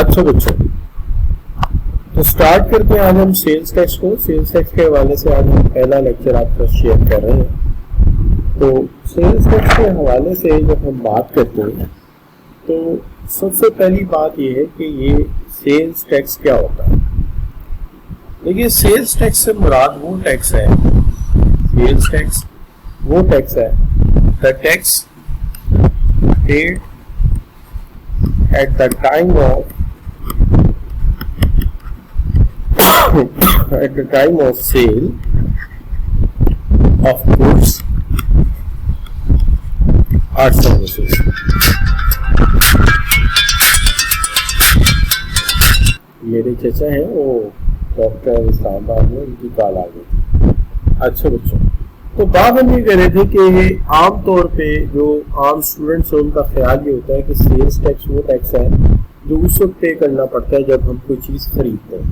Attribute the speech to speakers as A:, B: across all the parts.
A: अच्छा बच्चों, तो स्टार्ट करते हैं आज हम सेल्स टैक्स को। सेल्स टैक्स के हवाले से आज हम पहला लेक्चर आपका शेयर कर रहे हैं। तो सेल्स टैक्स के हवाले से जब हम बात करते हैं तो सबसे पहली बात यह है कि ये सेल्स टैक्स क्या होता है। देखिए, सेल्स टैक्स से मुराद वो टैक्स है, सेल्स टैक्स वो टैक्स है, the tax paid at the time of sale of goods और सर्विसेज। मेरे चचा हैं, वो डॉक्टर इस्लामाबाद में, उनकी कॉल आ गई थी। अच्छा बच्चों, तो बात हम ये कह रहे थे कि आम तौर पे जो आम स्टूडेंट्स हैं उनका ख्याल ये होता है कि सेल्स टैक्स वो टैक्स है जो उस वक्त पे करना पड़ता है जब हम कोई चीज़ खरीदते हैं।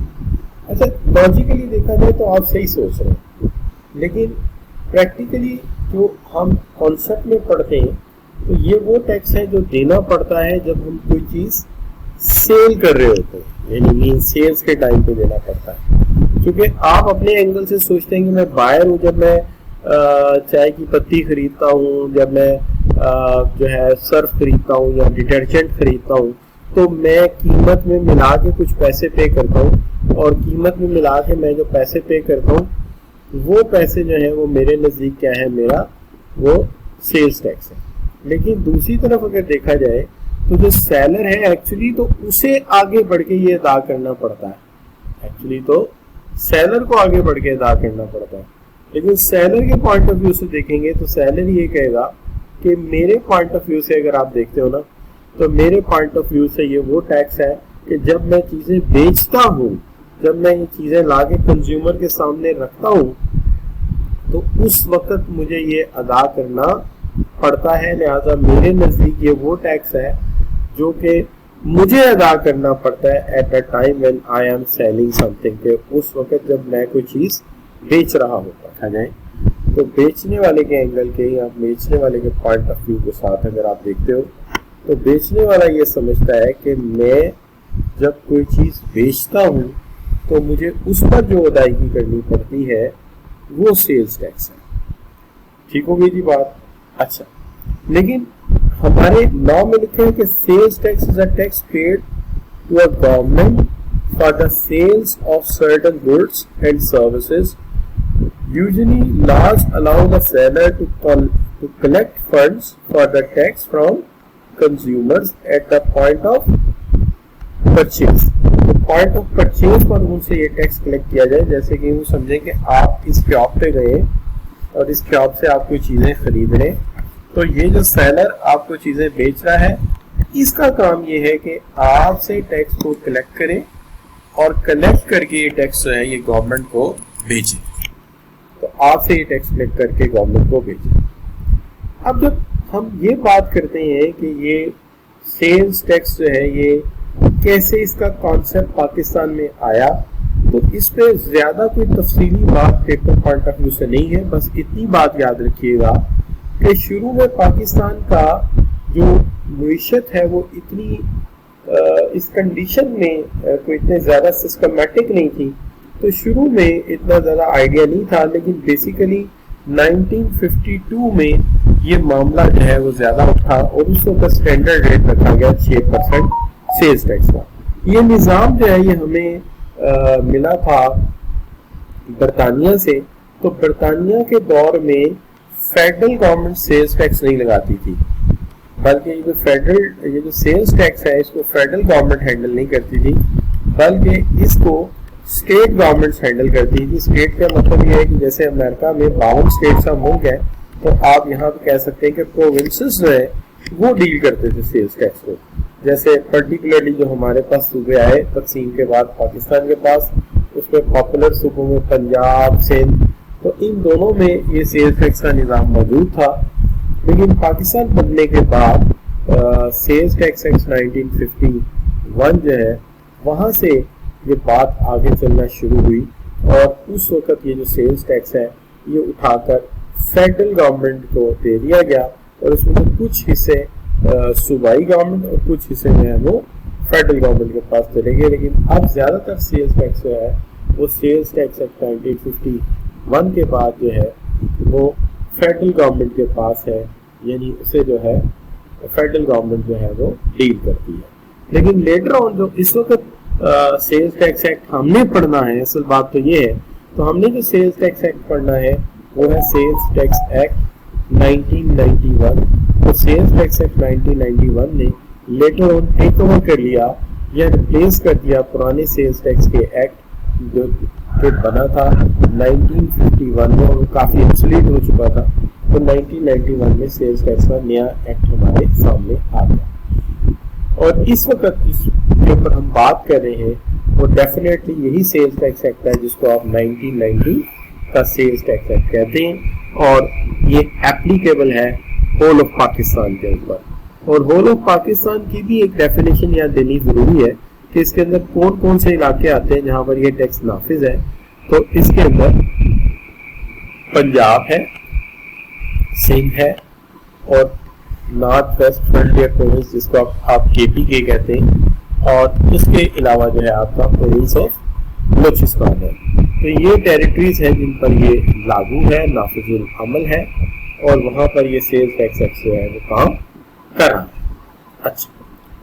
A: अच्छा, लॉजिकली देखा जाए तो आप सही सोच रहे हैं, लेकिन प्रैक्टिकली जो हम कॉन्सेप्ट में पढ़ते हैं तो ये वो टैक्स है जो देना पड़ता है जब हम कोई चीज़ सेल कर रहे होते हैं, यानी सेल्स के टाइम पे देना पड़ता है। क्योंकि आप अपने एंगल से सोचते हैं कि मैं बायर हूँ, जब मैं चाय की पत्ती खरीदता हूँ, जब मैं जो है सर्फ खरीदता हूँ या डिटर्जेंट खरीदता हूँ, तो मैं कीमत में मिला के कुछ पैसे पे करता हूँ, और कीमत में मिला के मैं जो पैसे पे करता हूँ वो पैसे जो है वो मेरे नज़दीक क्या है, मेरा वो सेल्स टैक्स है। लेकिन दूसरी तरफ अगर देखा जाए तो जो सेलर है एक्चुअली तो उसे आगे बढ़ के ये अदा करना पड़ता है, एक्चुअली तो सेलर को आगे बढ़ के अदा करना पड़ता है। लेकिन सेलर के पॉइंट ऑफ व्यू से देखेंगे तो सेलर ये कहेगा कि मेरे पॉइंट ऑफ व्यू से अगर आप देखते हो ना, तो मेरे पॉइंट ऑफ व्यू से ये वो टैक्स है कि जब मैं चीज़ें बेचता हूँ, जब मैं ये चीज़ें लाके कंज्यूमर के सामने रखता हूँ, तो उस वक्त मुझे ये अदा करना पड़ता है। लिहाजा मेरे नज़दीक ये वो टैक्स है जो कि मुझे अदा करना पड़ता है eight the time when I am selling something, के उस वक्त जब मैं कोई चीज़ बेच रहा होता है जाए। तो बेचने वाले के एंगल के या बेचने वाले के पॉइंट ऑफ व्यू के साथ अगर आप देखते हो तो बेचने वाला ये समझता है कि मैं जब कोई चीज़ बेचता हूँ तो मुझे उस पर जो अदायगी करनी पड़ती है वो सेल्स टैक्स है। ठीक हो गई जी बात। अच्छा, लेकिन हमारे लॉ में लिखे है कि sales tax is a tax paid to a government for the sales of certain goods and services. Usually laws allow the seller to collect funds for the tax from consumers at the point of purchase. तो point of purchase पर उनसे ये tax collect किया जाए। जैसे कि वो समझे कि आप इस शॉप पे गए और इस शॉप से आप कोई चीज़ें खरीद रहे, तो ये जो सेलर आपको चीज़ें बेच रहा है, इसका काम ये है कि आपसे टैक्स को कलेक्ट करे और कलेक्ट करके ये टैक्स जो है ये गवर्नमेंट को भेजे। तो आपसे ये टैक्स कलेक्ट करके गवर्नमेंट को भेजे। अब जब हम ये बात करते हैं कि ये सेल्स टैक्स जो है ये कैसे इसका कॉन्सेप्ट पाकिस्तान में आया, तो इस पे ज़्यादा कोई तफसीली बात पेपर पॉइंट ऑफ व्यू से नहीं है। बस इतनी बात याद रखिएगा कि शुरू में पाकिस्तान का जो मईशत है वो इतनी इस कंडीशन में कोई इतने ज़्यादा सिस्टमेटिक नहीं थी, तो शुरू में इतना ज़्यादा आइडिया नहीं था। लेकिन बेसिकली 1952 में ये मामला जो है वो ज़्यादा उठा और उस वक्त स्टैंडर्ड रेट रखा गया 6% सेल्स टैक्स का। ये निज़ाम जो है ये हमें मिला था बरतानिया से। तो बरतानिया के दौर में फेडरल गवर्नमेंट सेल्स टैक्स नहीं लगाती थी, बल्कि ये जो सेल्स टैक्स है इसको फेडरल गवर्नमेंट हैंडल नहीं करती थी, बल्कि इसको स्टेट गवर्नमेंट्स हैंडल करती थी। स्टेट का मतलब ये है कि जैसे अमेरिका में 52 स्टेट्स का मुल्क है, तो आप यहाँ पे कह सकते हैं कि प्रोविंसेस जो है वो डील करते थे सेल्स टैक्स को। जैसे पर्टिकुलरली जो हमारे पास सूबे आए तकसीम के बाद पाकिस्तान के पास, उसमें पॉपुलर सूबों में पंजाब, सिंध, तो इन दोनों में ये सेल्स टैक्स का निज़ाम मौजूद था। लेकिन पाकिस्तान बनने के बाद सेल्स टैक्स एक्ट 1951 जो है वहाँ से ये बात आगे चलना शुरू हुई और उस वक्त ये जो सेल्स टैक्स है ये उठाकर फेडरल गवर्नमेंट को दे दिया गया और उसमें से कुछ हिस्से सूबाई गवर्नमेंट और कुछ हिस्से जो है वो फेडरल गवर्नमेंट के पास चले गए। लेकिन अब ज्यादातर सेल्स टैक्स जो है वो सेल्स टैक्स एक्ट 1951 के बाद जो है वो फेडरल गवर्नमेंट के पास है, यानी उसे जो है फेडरल गवर्नमेंट जो है वो डील करती है। लेकिन लेटर ऑन जो इस वक्त सेल्स टैक्स एक्ट हमने पढ़ना है, असल बात तो ये है, तो हमने जो सेल्स टैक्स एक्ट पढ़ना है वो है सेल्स टैक्स एक्ट 1991। तो सेल्स टैक्स एक्ट 1991 ने लेटर ऑन टेक ओवर कर लिया या रिप्लेस कर दिया पुराने सेल्स टैक्स के एक्ट जो बना था 1951 में और काफी ऑब्सोलीट हो चुका था। तो 1991 में सेल्स टैक्स का नया एक्ट हमारे सामने आ गया और इस वक्त जिसके ऊपर हम बात कर रहे हैं वो डेफिनेटली यही सेल्स टैक्स एक्ट है जिसको आप 1990 का सेल्स टैक्स एक्ट कहते हैं और ये एप्लीकेबल है होल ऑफ पाकिस्तान के ऊपर। और होल ऑफ पाकिस्तान की भी एक डेफिनेशन यहाँ देनी जरूरी है कि इसके अंदर कौन कौन से इलाके आते हैं जहां पर ये टैक्स नाफिज है। तो इसके अंदर पंजाब है, सिंध है और नॉर्थ वेस्ट फ्रंटियर प्रोविंस जिसको आप KPK कहते हैं और उसके अलावा जो है आपका प्रोविंस ऑफ बलूचिस्तान है। तो ये टेरिटरीज है जिन पर ये लागू है, नाफिजुल अमल है और वहां पर ये सेल्स टैक्स एक्ट जो है वो काम कर रहा है। अच्छा,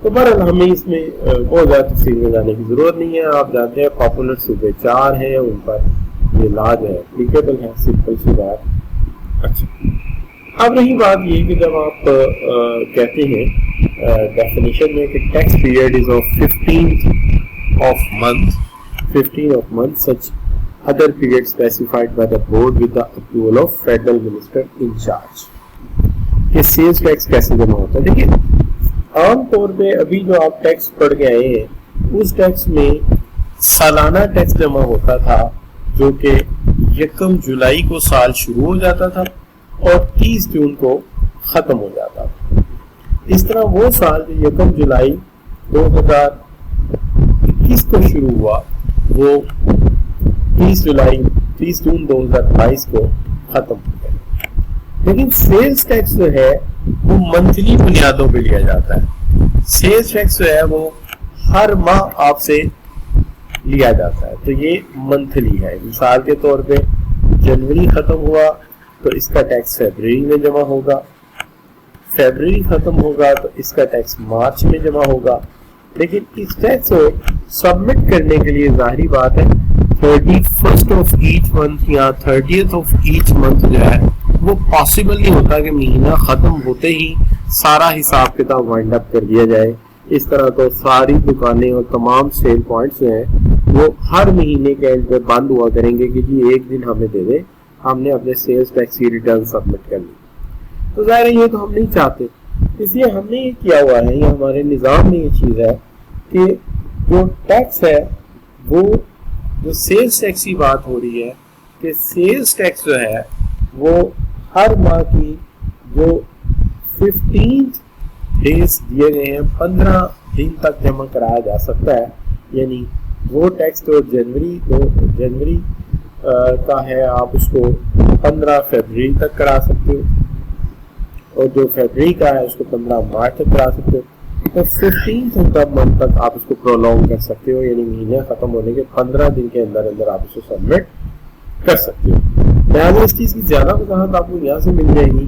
A: तो बहरहाल हमें इसमें बहुत ज्यादा तफसील में जाने की जरूरत नहीं है। आप जानते हैं पॉपुलर सूबे 4 हैं, उन पर ये लॉ जो है एप्लीकेबल है, सिंपल सी बात। अच्छा, अब रही बात ये कि जब आप कहते हैं डेफिनेशन में कि tax period is of 15 of month such other period specified by the board with the approval of federal minister in charge. ये सेल्स टैक्स कैसे जमा होता है? देखिए, आमतौर पे अभी जो आप टैक्स पढ़ के आए हैं उस टैक्स में सालाना टैक्स जमा होता था जो कि 1 जुलाई को साल शुरू हो जाता था और 30 जून को खत्म हो जाता था। इस तरह वो साल जो 1 जुलाई 2021 को शुरू हुआ वो 30 जून 2022 को खत्म हो गया। लेकिन सेल्स टैक्स जो है वो मंथली बुनियादों पे लिया जाता है। सेल्स टैक्स जो है वो हर माह आपसे लिया जाता है, तो ये मंथली है। मिसाल के तौर पे जनवरी खत्म हुआ तो इसका टैक्स फरवरी में जमा होगा, फरवरी खत्म होगा तो इसका टैक्स मार्च में जमा होगा। लेकिन इस टैक्स को सबमिट करने के लिए जाहिर बात है 31st ऑफ ईच मंथ या 30th ऑफ ईच मंथ जो है वो पॉसिबल नहीं होता कि महीना खत्म होते ही सारा हिसाब किताब वाइंड अप कर दिया जाए। इस तरह तो सारी दुकानें और तमाम सेल पॉइंट्स जो हैं वो हर महीने के एंड पे बंद हुआ करेंगे कि जी एक दिन हमें दे दे, हमने अपने सेल्स टैक्स की रिटर्न सबमिट कर ली। तो जाहिर है ये तो हम नहीं चाहते, इसलिए हमने ये किया हुआ है, ये हमारे निज़ाम में ये चीज़ है कि जो टैक्स है वो जो सेल्स टैक्स की बात हो रही है कि सेल्स टैक्स जो है वो हर माह की जो 15 डेज दिए गए हैं 15 दिन तक जमा कराया जा सकता है। यानी वो टैक्स जो जनवरी का है आप उसको 15 फरवरी तक करा सकते हो और जो फरवरी का है उसको 15 मार्च तक करा सकते हो। तो 15 मंथ तक आप उसको प्रोलॉन्ग कर सकते हो, यानी महीने खत्म होने के 15 दिन के अंदर अंदर आप उसको सबमिट कर सकते हो। लिहाजा इस चीज की ज्यादा वजाहत आपको यहाँ से मिल जाएगी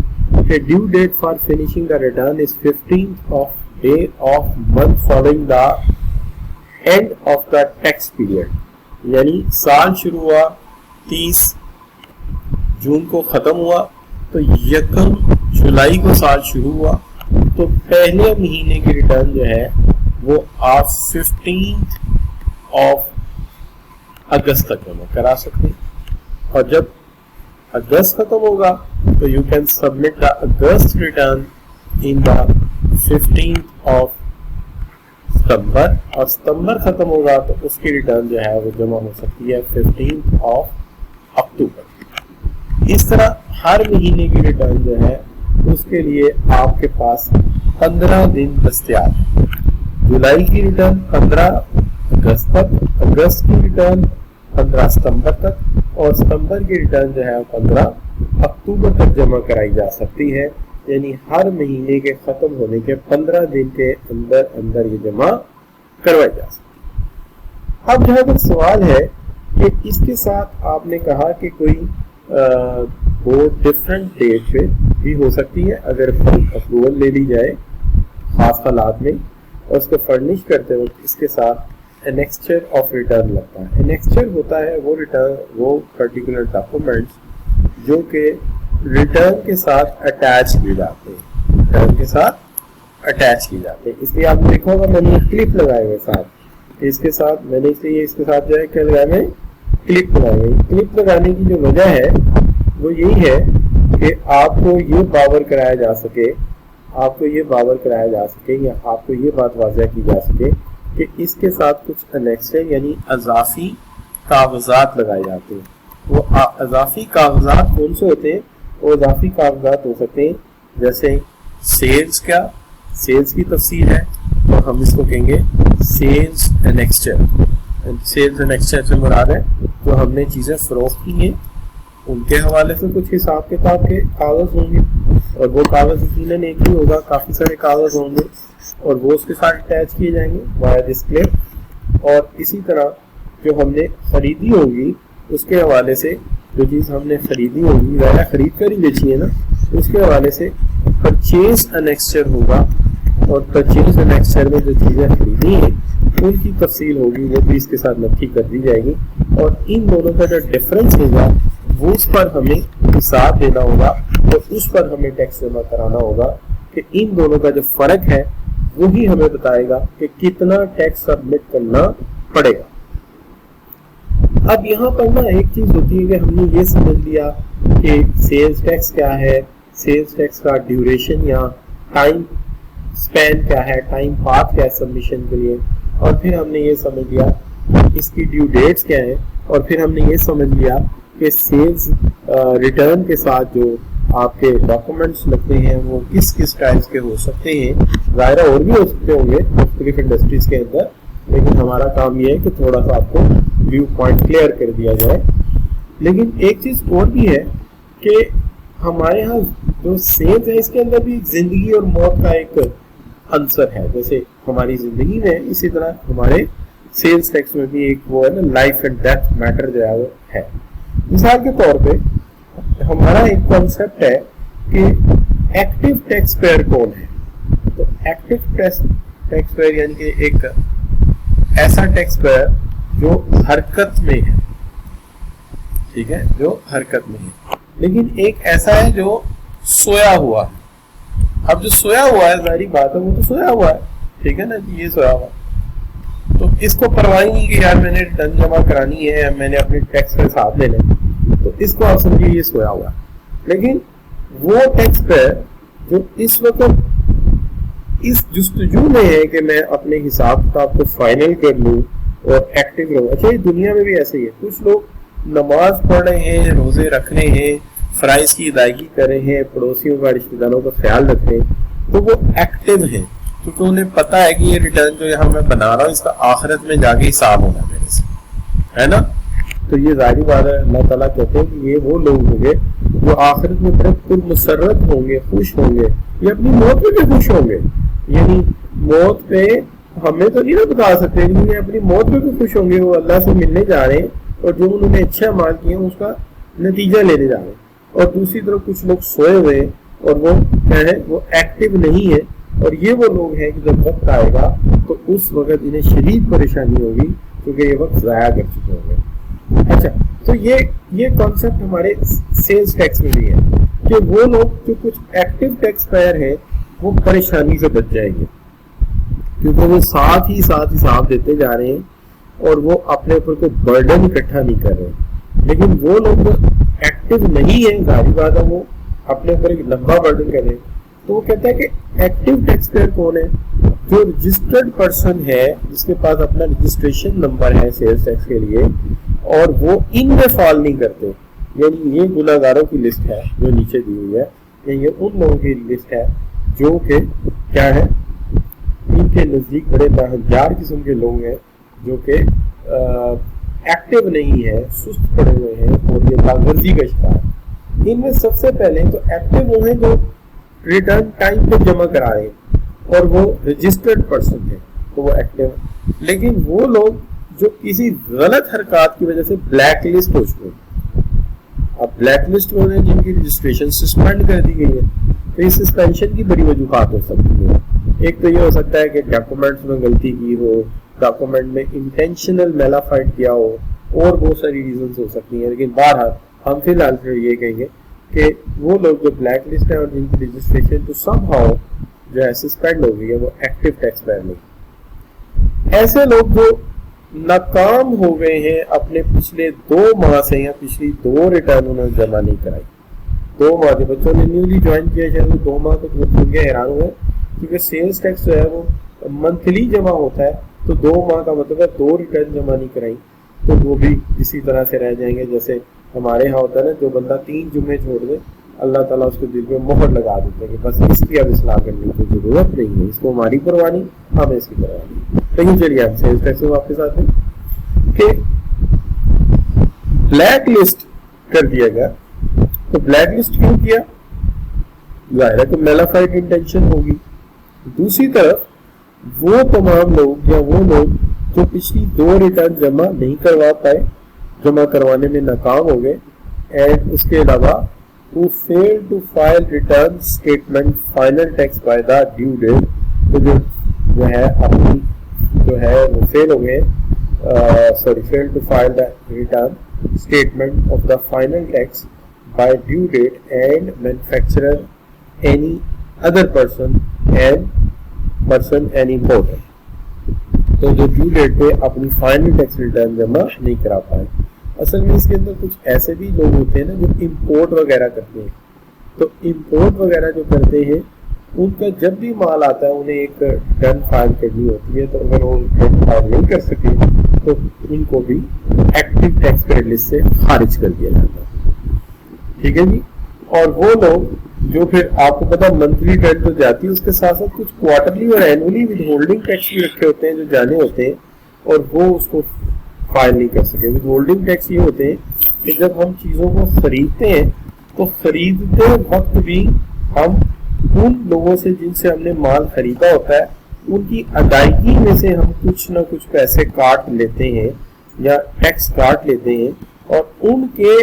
A: कि due date for finishing the return is 15th of day of month following the end of the tax period. यानी साल शुरू हुआ 30 जून को खत्म हुआ तो 1 जुलाई को साल शुरू हुआ तो पहले महीने की रिटर्न जो है वो आप 15th ऑफ अगस्त तक जमा करा सकते हैं और जब अगस्त खत्म होगा तो you can submit the August return in the 15th of September और सितंबर खत्म होगा तो उसकी रिटर्न जो है वो जमा हो सकती है 15th ऑफ अक्टूबर। इस तरह हर महीने की रिटर्न जो है उसके लिए आपके पास 15 दिन दस्तयाब है। जुलाई की रिटर्न 15 अगस्त तक, अगस्त की रिटर्न 15 सितंबर तक और सितंबर की रिटर्न जो है 15 अक्टूबर तक जमा कराई जा सकती है, यानी हर महीने के खत्म होने के 15 दिन के अंदर अंदर ये जमा करवाई जा सकती है। अब जहां तक सवाल है कि इसके साथ आपने कहा कि कोई वो डिफरेंट डेट पे भी हो सकती है अगर अप्रूवल ले ली जाए खास हालात में, और उसको फर्निश करते वक्त इसके साथ एनेक्स्चर ऑफ रिटर्न लगता है। एनेक्स्चर होता है वो रिटर्न, वो पर्टिकुलर डॉक्यूमेंट्स जो कि रिटर्न के साथ अटैच किए जाते हैं, रिटर्न के साथ अटैच किए जाते हैं। इसलिए आपने देखा होगा मैंने क्लिप लगाए हुए साथ, इसके साथ मैंने इसलिए इसके साथ जो है क्या लगाया, मैं क्लिप लगाई हुई। क्लिप लगाने की जो वजह है वो यही है कि आपको ये बावर कराया जा सके, आपको ये बावर कराया जा सके या आपको ये बात वाज़ह की जा सके कि इसके साथ कुछ अनेक्सर यानी अजाफी कागजात लगाए जाते हैं। वो अजाफी कागजात कौन से होते हैं? वो अजाफी कागजात हो सकते हैं जैसे सेल्स का, सेल्स की तफसील है तो हम इसको कहेंगे सेल्स एनेक्स्चर। सेल्स एनेक्स्चर से मुराद है जो हमने चीज़ें फरोख्त की हैं उनके हवाले से कुछ हिसाब किताब के कागज होंगे, और वो कागज यकीनन एक ही होगा, काफ़ी सारे कागज होंगे और वो उसके साथ अटैच किए जाएंगे वाया दिस क्लिप। और इसी तरह जो हमने खरीदी होगी उसके हवाले से, जो चीज़ हमने खरीदी होगी ज़ाहिर खरीद कर ही बेची है ना, उसके हवाले से परचेज एनेक्स्चर होगा, और परचेज एनेक्स्चर में जो चीज़ें खरीदी हैं उनकी तफसील होगी, वो भी इसके साथ नक्की कर दी जाएगी। और इन दोनों का जो डिफरेंस होगा वो उस पर हमें हिसाब देना होगा, तो उस पर हमें टैक्स जमा कराना होगा कि इन दोनों का जो फर्क है वही हमें बताएगा कि कितना टैक्स सबमिट करना पड़ेगा। अब यहाँ पर ना एक चीज होती है कि हमने ये समझ लिया कि सेल्स टैक्स क्या है, सेल्स टैक्स का ड्यूरेशन या टाइम स्पैन क्या है, टाइम पाथ क्या है सबमिशन के लिए, और फिर हमने ये समझ लिया इसकी ड्यू डेट्स क्या है, और फिर हमने ये समझ लिया कि सेल्स रिटर्न के साथ जो आपके डॉक्यूमेंट्स लगते हैं वो किस किस टाइप्स के हो सकते हैं। ज़ाहिर और भी हो सकते होंगे मुख्तलिफ इंडस्ट्रीज के अंदर, लेकिन हमारा काम ये है कि थोड़ा सा आपको व्यू पॉइंट क्लियर कर दिया जाए। लेकिन एक चीज़ और भी है कि हमारे यहाँ जो सेल्स है इसके अंदर भी जिंदगी और मौत का एक आंसर है। जैसे हमारी जिंदगी में इसी तरह हमारे सेल्स टैक्स में भी एक वो है ना, लाइफ एंड डेथ मैटर जो है वो है। मिसाल के तौर पे हमारा एक कॉन्सेप्ट है कि एक्टिव टैक्स पेयर कौन है। तो एक्टिव टैक्स पेयर यानी कि एक ऐसा टैक्स पेयर जो हरकत में है, ठीक है, जो हरकत में है, लेकिन एक ऐसा है जो सोया हुआ है। अब जो सोया हुआ है जाहिर बात है वो तो सोया हुआ है, ठीक है ना जी, ये सोया हुआ है तो इसको परवाह नहीं कि यार मैंने रिटर्न जमा करानी है, मैंने अपने टैक्स का हिसाब लेना है, तो इसको आप समझिए ये सोया हुआ है। लेकिन वो टैक्स पेयर जो इस वक्त इस जुस्तजू में है कि मैं अपने हिसाब किताब को फाइनल कर लूँ और एक्टिव रहूँ। अच्छा, ये दुनिया में भी ऐसे ही है, कुछ लोग नमाज पढ़ रहे हैं, रोजे रख रहे हैं, फराइज की अदायगी कर रहे हैं, पड़ोसियों का रिश्तेदारों का ख्याल रख रहे हैं, तो वो एक्टिव है क्योंकि उन्हें पता है कि ये रिटर्न जो यहाँ मैं बना रहा हूँ इसका आखिरत में जाके हिसाब होना मेरे से, है ना। तो ये जाहिर बात है अल्लाह ताला कहते हैं कि ये वो लोग होंगे जो आखिरत में बड़े पुरमसरत होंगे, खुश होंगे, ये अपनी मौत पे भी खुश होंगे। यानी मौत पे हमें तो नहीं ना बता सकते, लेकिन ये अपनी मौत पे भी खुश होंगे। वो अल्लाह से मिलने जा रहे हैं और जो उन्होंने अच्छा अमाल किया उसका नतीजा लेने जा रहे हैं। और दूसरी तरफ कुछ लोग सोए हुए हैं और वो क्या है, वो एक्टिव नहीं है। और ये वो लोग हैं कि जब वक्त आएगा तो उस वक्त इन्हें शदीद परेशानी होगी क्योंकि ये वक्त ज़ाया कर चुके होंगे। अच्छा, तो ये कॉन्सेप्ट हमारे सेल्स टैक्स में भी है कि वो लोग जो कुछ एक्टिव टैक्स पेयर हैं वो परेशानी से बच जाएंगे क्योंकि वो साथ ही साथ हिसाब देते जा रहे हैं और वो अपने ऊपर कोई बर्डन इकट्ठा नहीं कर रहे। लेकिन वो लोग जो एक्टिव नहीं है, जाहिर बात है वो अपने ऊपर एक लंबा बर्डन कर रहे हैं। तो वो कहता है कि एक्टिव टैक्स पेयर कौन है? जो रजिस्टर्ड पर्सन है, जिसके पास अपना रजिस्ट्रेशन नंबर है सेल्स टैक्स के लिए और वो इनमें फॉल नहीं करते। यानी ये गुनाहगारों की लिस्ट है जो नीचे दी हुई है, ये उन लोगों की लिस्ट है जो कि क्या है, इनके नज़दीक बड़े नाहजार किस्म के लोग हैं जो कि एक्टिव नहीं है, सुस्त पड़े हुए हैं और ये लावर्जी का शिकार। इनमें सबसे पहले तो एक्टिव वो हैं जो रिटर्न टाइम पे जमा कराए और वो रजिस्टर्ड पर्सन है, तो वो एक्टिव है। लेकिन वो लोग जो किसी गलत हरकत की वजह से ब्लैक लिस्ट हो चुके हैं, अब ब्लैक लिस्ट हो रहे हैं जिनकी रजिस्ट्रेशन सस्पेंड कर दी गई है, तो इस सस्पेंशन की बड़ी वजूहात हो सकती है। एक तो ये हो सकता है कि डॉक्यूमेंट्स में गलती की हो, डॉक्यूमेंट में इंटेंशनल मेलाफाइड किया हो, और बहुत सारी रीजंस हो सकती हैं। लेकिन बहरहाल हम फिलहाल फिर ये कहेंगे कि वो लोग जो ब्लैक लिस्ट है और जिनकी रजिस्ट्रेशन तो समहाउ जो है सस्पेंड हो गई है, वो एक्टिव टैक्स पेयर नहीं। ऐसे लोग जो नाकाम हो गए हैं अपने पिछले 2 माह से या पिछली 2 रिटर्न उन्होंने जमा नहीं कराई, 2 माह के बच्चों ने न्यूली ज्वाइन किया शायद वो 2 माह तो सुन के हैरान हुए, क्योंकि सेल्स टैक्स जो है वो मंथली जमा होता है, तो 2 माह का मतलब है 2 रिटर्न जमा नहीं कराई तो वो भी इसी तरह से रह जाएंगे। जैसे हमारे यहाँ होता है ना, जो बंदा 3 जुम्मे छोड़ दे अल्लाह ताला उसको दिल पे मोहर लगा देते हैं कि बस इसकी अब इस्लाह करने की जरूरत नहीं है, इसको हमारी परवाह नहीं, हमें इसकी परवाह नहीं। लेकिन चलिए हम सेल्स टैक्स में वापस आते हैं कि ब्लैक लिस्ट कर दिया गया। तो ब्लैक लिस्ट क्यों किया? जाहिर है तो मेलाफाइड इंटेंशन होगी। दूसरी तरफ वो तमाम लोग या वो लोग जो पिछली 2 रिटर्न जमा नहीं करवा पाए, जमा करवाने में नाकाम हो गए, एंड उसके अलावा who failed to file return statement final tax by the due date, तो जो है अपनी जो है वो फेल हो गए, failed to file the return statement of the final tax by due date and manufacturer any other person and importer, तो जो ड्यू डेट पे अपनी फाइनल टैक्स रिटर्न जमा नहीं करा पाए। असल में इसके अंदर कुछ ऐसे भी लोग होते हैं ना जो इंपोर्ट वगैरह करते हैं, तो इंपोर्ट वगैरह जो करते हैं उनका जब भी माल आता है उन्हें एक रिटर्न फाइल करनी होती है, तो अगर वो रिटर्न फाइल नहीं कर सके तो उनको भी एक्टिव टैक्स पेड लिस्ट से खारिज कर दिया जाता है। ठीक है जी। और वो लोग जो फिर आपको पता मंथली रिटर्न तो जाती है, उसके साथ साथ कुछ क्वार्टरली और एनुअली विद होल्डिंग टैक्स भी रखे होते हैं जो जाने होते हैं, और वो उसको फाइल नहीं कर सके। विद होल्डिंग टैक्स ये होते हैं कि जब हम चीज़ों को खरीदते हैं तो खरीदते वक्त भी हम उन लोगों से जिनसे हमने माल खरीदा होता है उनकी अदायगी में से हम कुछ ना कुछ पैसे काट लेते हैं या टैक्स काट लेते हैं, और उनके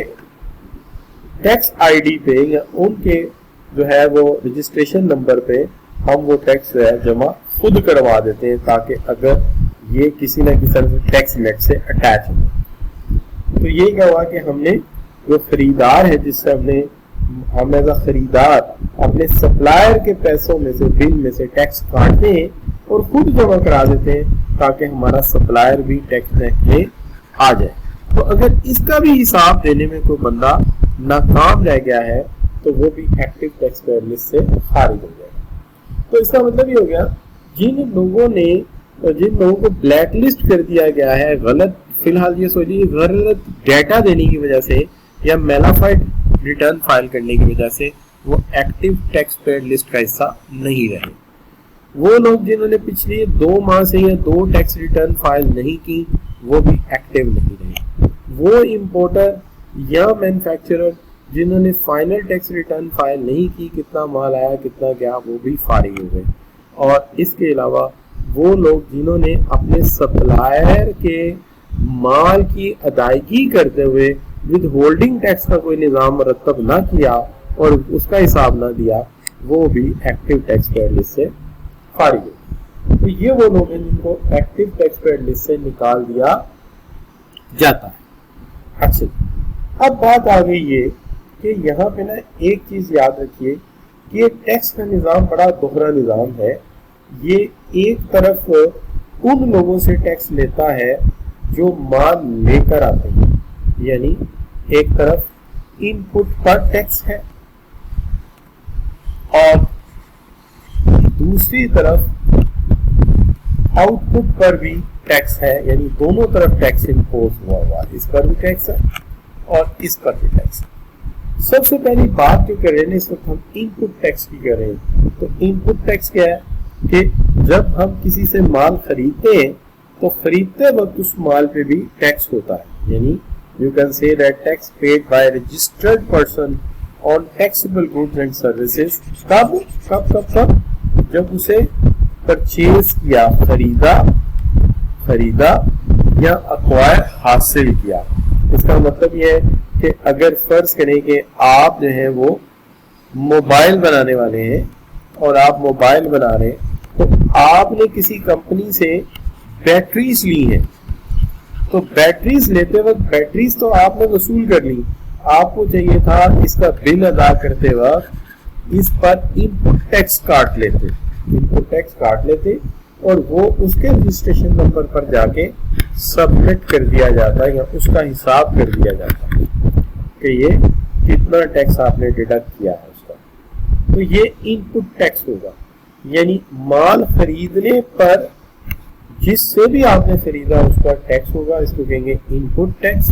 A: टैक्स आईडी पे या उनके जो है वो रजिस्ट्रेशन नंबर पे हम वो टैक्स जो है जमा खुद करवा देते हैं, ताकि अगर ये किसी ना किसी तरह से टैक्स नेट से अटैच हो। तो ये क्या हुआ कि हमने जो खरीदार है जिससे हम एज अ खरीदार अपने सप्लायर के पैसों में से बिल में से टैक्स काटते हैं और खुद जमा करा देते हैं, ताकि हमारा सप्लायर भी टैक्स नेट में आ जाए। तो अगर इसका भी हिसाब देने में कोई बंदा नाकाम रह गया है तो वो भी एक्टिव टैक्स पेयर लिस्ट से खारिज हो जाएगा। तो इसका मतलब ये हो गया जिन लोगों को ब्लैक लिस्ट कर दिया गया है गलत, फिलहाल ये सोचिए गलत डेटा देने की वजह से या मेलाफाइड रिटर्न फाइल करने की वजह से वो एक्टिव टैक्स पेयर लिस्ट का हिस्सा नहीं रहे। वो लोग जिन्होंने पिछले 2 माह से या 2 टैक्स रिटर्न फाइल नहीं की वो भी एक्टिव नहीं रहे। वो इंपोर्टर या मैन्युफैक्चरर जिन्होंने फाइनल टैक्स रिटर्न फाइल नहीं की, कितना माल आया कितना गया, वो भी फारिग हो गए। और इसके अलावा वो लोग जिन्होंने अपने सप्लायर के माल की अदायगी करते हुए विद होल्डिंग टैक्स का कोई निज़ाम मरतब ना किया और उसका हिसाब ना दिया, वो भी एक्टिव टैक्स पेयर लिस्ट से फारिग हो। तो ये वो लोग हैं जिनको एक्टिव टैक्स पेयर लिस्ट से निकाल दिया जाता है। अच्छा, अब बात आ गई ये कि यहाँ पे ना एक चीज याद रखिए कि ये टैक्स का निज़ाम बड़ा दोहरा निज़ाम है। ये एक तरफ उन लोगों से टैक्स लेता है जो माल लेकर आते हैं, यानी एक तरफ इनपुट पर टैक्स है और दूसरी तरफ आउटपुट पर भी टैक्स है, यानी दोनों तरफ टैक्स इम्पोज हुआ। इस पर भी टैक्स है और इस पर भी टैक्स है। सबसे पहली बात जो कर रहे हैं इस वक्त हम इनपुट टैक्स की कर रहे हैं। तो इनपुट टैक्स क्या है कि जब हम किसी से माल खरीदते हैं तो खरीदते वक्त उस माल पे भी टैक्स होता है। यानी you can say that tax paid by registered person on taxable goods and services कब कब कब कब जब उसे परचेज किया, खरीदा या अक्वायर हासिल किया। इसका मतलब यह है कि अगर फर्ज करें कि आप जो है वो मोबाइल बनाने वाले हैं और आप मोबाइल बना रहे हैं, तो आपने किसी कंपनी से बैटरीज ली हैं, तो बैटरीज लेते वक्त बैटरीज तो आपने वसूल कर ली, आपको चाहिए था इसका बिल अदा करते वक्त इस पर इनपुट टैक्स काट लेते और वो उसके रजिस्ट्रेशन नंबर पर जाके सबमिट कर दिया जाता है या उसका हिसाब कर दिया जाता है कि ये कितना टैक्स आपने डिडक्ट किया है उसका। तो ये इनपुट टैक्स होगा, यानी माल खरीदने पर जिससे भी आपने खरीदा उसका टैक्स होगा, इसको कहेंगे इनपुट टैक्स।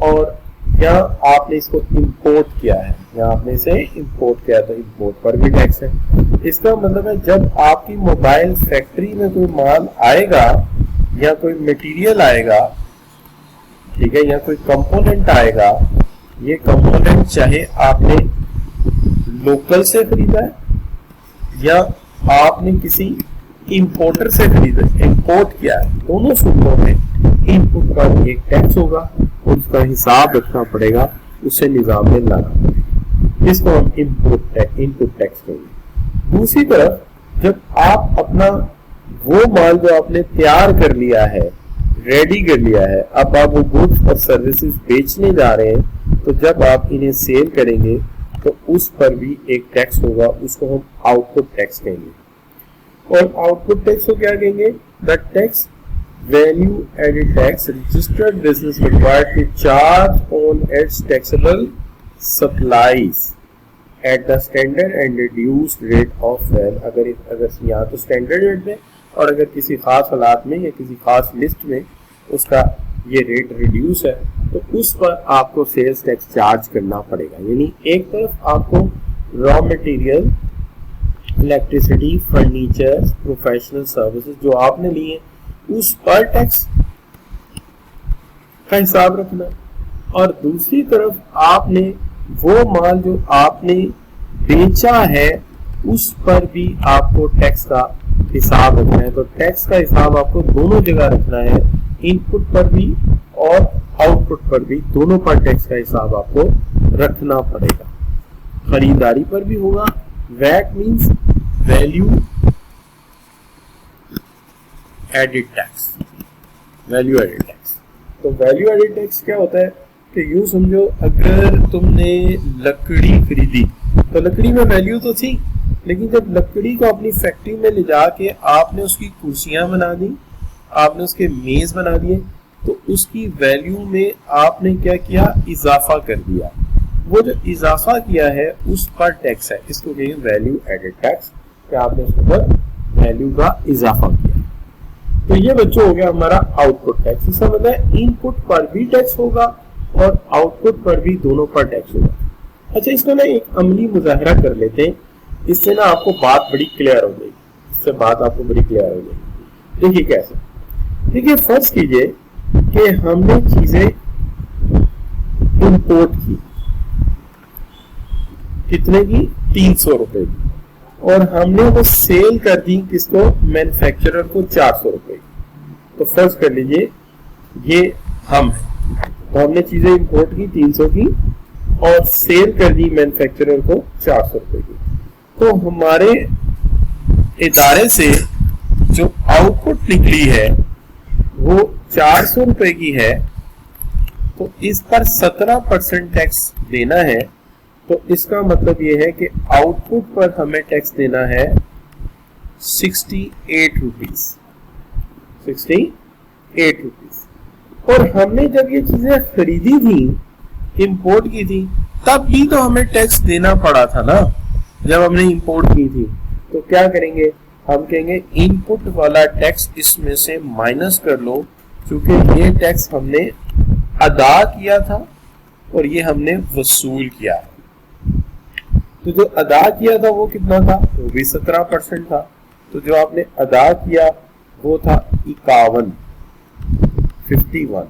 A: और या आपने इसको इंपोर्ट किया है, या आपने इसे इंपोर्ट किया तो इंपोर्ट पर भी टैक्स है। इसका मतलब है जब आपकी मोबाइल फैक्ट्री में कोई माल आएगा या कोई मटेरियल आएगा, ठीक है, या कोई कंपोनेंट आएगा, ये कंपोनेंट चाहे आपने लोकल से खरीदा है या आपने किसी इंपोर्टर से खरीदा, इंपोर्ट किया है, दोनों सूत्रों में इनपुट पर एक टैक्स होगा और उसका हिसाब रखना पड़ेगा, उसे निजाम में लाना पड़ेगा। इसको हम इनपुट टैक्स कहेंगे। दूसरी तरफ जब आप अपना वो माल जो आपने तैयार कर लिया है, रेडी कर लिया है, अब आप वो गुड्स और सर्विसेज बेचने जा रहे हैं, तो जब आप इन्हें सेल करेंगे तो उस पर भी एक टैक्स होगा, उसको हम आउटपुट टैक्स कहेंगे। और आउटपुट टैक्स को क्या कहेंगे? The tax value added tax registered business required to charge on its taxable supplies at the standard and reduced rate of sale। अगर यहाँ तो स्टैंडर्ड रेट में और अगर किसी खास हालात में या किसी खास लिस्ट में उसका ये रेट रिड्यूस है तो उस पर आपको सेल्स टैक्स चार्ज करना पड़ेगा। यानी एक तरफ आपको raw material, electricity, furniture, professional services जो आपने लिए उस पर टैक्स का हिसाब रखना, और दूसरी तरफ आपने वो माल जो आपने बेचा है उस पर भी आपको टैक्स का हिसाब रखना है। तो टैक्स का हिसाब आपको दोनों जगह रखना है, इनपुट पर भी और आउटपुट पर भी, दोनों पर टैक्स का हिसाब आपको रखना पड़ेगा। खरीदारी पर भी होगा, VAT means value added tax, value added tax. तो वैल्यू एडिड टैक्स क्या होता है कि यूं समझो अगर तुमने लकड़ी खरीदी तो लकड़ी में वैल्यू तो थी, लेकिन जब लकड़ी को अपनी फैक्ट्री में ले जाके आपने उसकी कुर्सियां बना दी, आपने उसके मेज बना दिए, तो उसकी वैल्यू में आपने क्या किया? इजाफा कर दिया। वो जो इजाफा किया है उस पर टैक्स है, इसको कहेंगे वैल्यू एडिड टैक्स, कि आपने उसके ऊपर वैल्यू का इजाफा किया। तो ये बच्चों हो गया हमारा आउटपुट टैक्स। इसका मतलब है इनपुट पर भी टैक्स होगा और आउटपुट पर भी, दोनों पर टैक्स होगा। अच्छा, इसमें ना एक अमली मुजाहरा कर लेते हैं, इससे ना आपको बात बड़ी क्लियर हो जाएगी, इससे बात आपको बड़ी क्लियर हो जाएगी। देखिए कैसे, देखिए फर्ज कीजिए कि हमने चीजें इंपोर्ट की, कितने की? 300 रुपए की, और हमने वो सेल कर दी किसको? मैन्युफैक्चरर को 400 रुपए की। तो फर्ज कर लीजिए ये हम है, तो हमने चीजें इंपोर्ट की 300 की और सेल कर दी मैन्युफैक्चरर को 400 रुपए की। तो हमारे इदारे से जो आउटपुट निकली है वो 400 रुपए की है, तो इस पर 17% टैक्स देना है। तो इसका मतलब ये है कि आउटपुट पर हमें टैक्स देना है 68 रुपीज, 68 रुपीज। और हमने जब ये चीजें खरीदी थी, इंपोर्ट की थी, तब भी तो हमें टैक्स देना पड़ा था ना, जब हमने इंपोर्ट की थी। तो क्या करेंगे? हम कहेंगे इनपुट वाला टैक्स इसमें से माइनस कर लो, क्योंकि ये टैक्स हमने अदा किया था और ये हमने वसूल किया है। तो जो अदा किया था वो कितना था? वो भी 17% था। तो जो आपने अदा किया वो था 51, 51,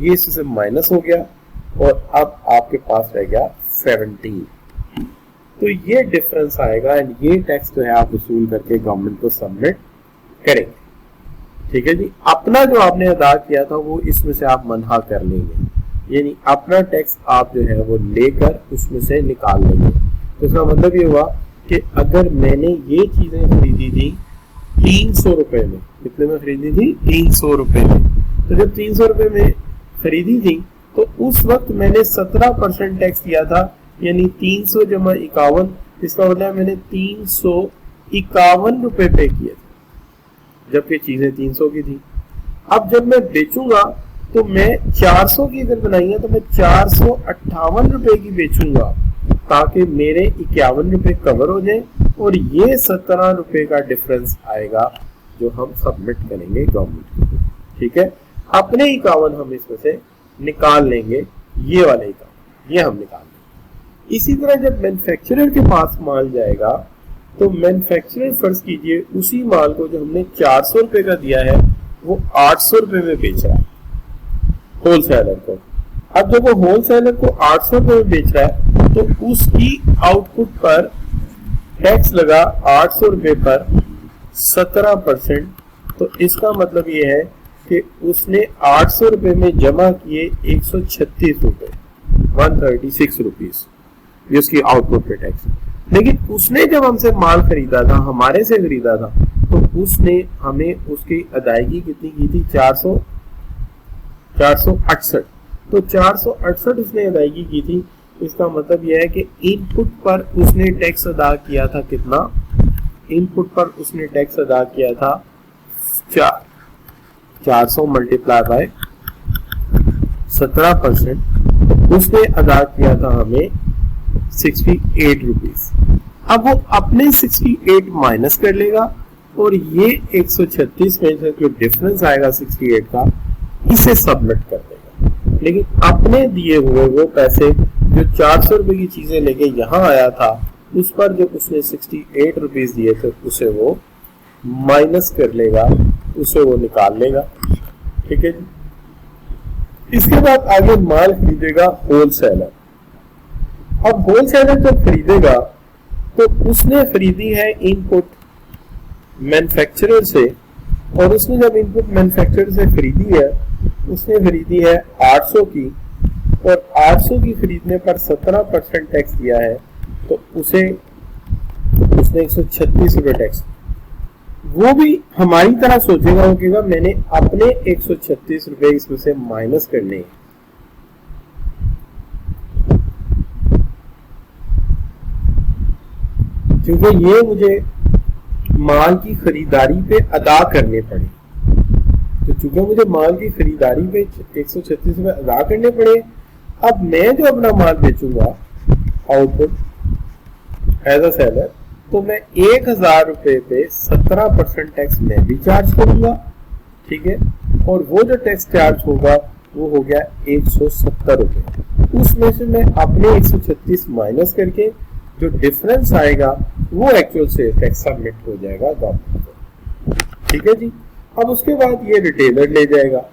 A: ये इससे माइनस हो गया और अब आपके पास रह गया 17। तो ये डिफरेंस आएगा एंड ये टैक्स जो है आप वसूल करके गवर्नमेंट को सबमिट करेंगे। ठीक है जी, अपना जो आपने अदा किया था वो इसमें से आप मनहा कर लेंगे, यानी अपना टैक्स आप जो है वो लेकर उसमें से निकाल लेंगे। तो इसका मतलब ये हुआ कि अगर मैंने ये चीजें खरीदी थी 300 रुपए में, कितने में खरीदी थी? 300 रुपए में। तो जब 300 रुपए में खरीदी थी तो उस वक्त मैंने 17% टैक्स दिया था, यानी 300 जमा 51, इसका मतलब मैंने 351 रुपए पे किए थे, जबकि चीजें 300 की थी। अब जब मैं बेचूंगा तो मैं 400 की अगर बनाई है तो मैं 458 रुपए की बेचूंगा, ताकि मेरे 51 रुपए कवर हो जाए और ये 17 रुपए का डिफरेंस आएगा जो हम सबमिट करेंगे गवर्नमेंट को। ठीक है, अपने 51 हम इसमें से निकाल लेंगे, ये वाले 51 ये हम निकाल लेंगे। इसी तरह जब मैन्युफैक्चरर के पास माल जाएगा तो मैन्युफैक्चरर फर्ज कीजिए उसी माल को जो हमने 400 रुपए का दिया है वो 800 रुपए में बेच रहा है होलसेलर को। अब जब वो होलसेलर को 800 रुपए में बेच रहा है तो उसकी आउटपुट पर टैक्स लगा 800 रुपए पर 17%। तो इसका मतलब ये है कि उसने 800 रुपए में जमा किए 136 रुपए, 136 रुपीज, ये उसकी आउटपुट पे टैक्स। लेकिन उसने जब हमसे माल खरीदा था, हमारे से खरीदा था, तो उसने हमें उसकी अदायगी कितनी की थी? 468। तो 468 उसने अदायगी की थी। इसका मतलब यह है कि इनपुट पर उसने टैक्स अदा किया था कितना? इनपुट पर उसने टैक्स अदा किया था 400 मल्टीप्लाई बाय 17%, उसने अदा किया था हमें 68 रुपीज। अब वो अपने 68 माइनस कर लेगा और ये 136 में से जो डिफरेंस आएगा 68 का, इसे सबमिट कर देगा। लेकिन अपने दिए हुए वो पैसे जो 400 रुपए की चीजें लेके यहाँ आया था, उस पर जो उसने 68 रुपीज दिए थे उसे वो माइनस कर लेगा, उसे वो निकाल लेगा। ठीक है जी। इसके बाद आगे माल खरीदेगा होलसेलर। अब होलसेलर जब खरीदेगा तो उसने खरीदी है इनपुट मैन्युफैक्चरर से, और उसने जब इनपुट मैन्युफैक्चरर से खरीदी है, उसने खरीदी है 800 की, और 800 की खरीदने पर 17% टैक्स दिया है, तो उसने 136 रुपए टैक्स। वो भी हमारी तरह सोचेगा, वो कहेगा मैंने अपने 136 रुपए इसमें से माइनस करने हैं। क्योंकि ये मुझे माल की खरीदारी पे अदा करने पड़े, तो चूंकि मुझे माल की खरीदारी पे 136 रुपए अदा करने पड़े, अब मैं जो अपना माल बेचूंगा आउटपुट एज अ सेलर, तो मैं 1000 रुपए पे 17% टैक्स मैं भी चार्ज करूंगा। ठीक है, और वो जो टैक्स चार्ज होगा वो हो गया 170 रुपए। उसमें से मैं अपने 136 माइनस करके जो डिफरेंस आएगा वो एक्चुअल से टैक्स सबमिट हो जाएगा गवर्नमेंट को। ठीक है जी। अब उसके बाद ये रिटेलर ले जाएगा।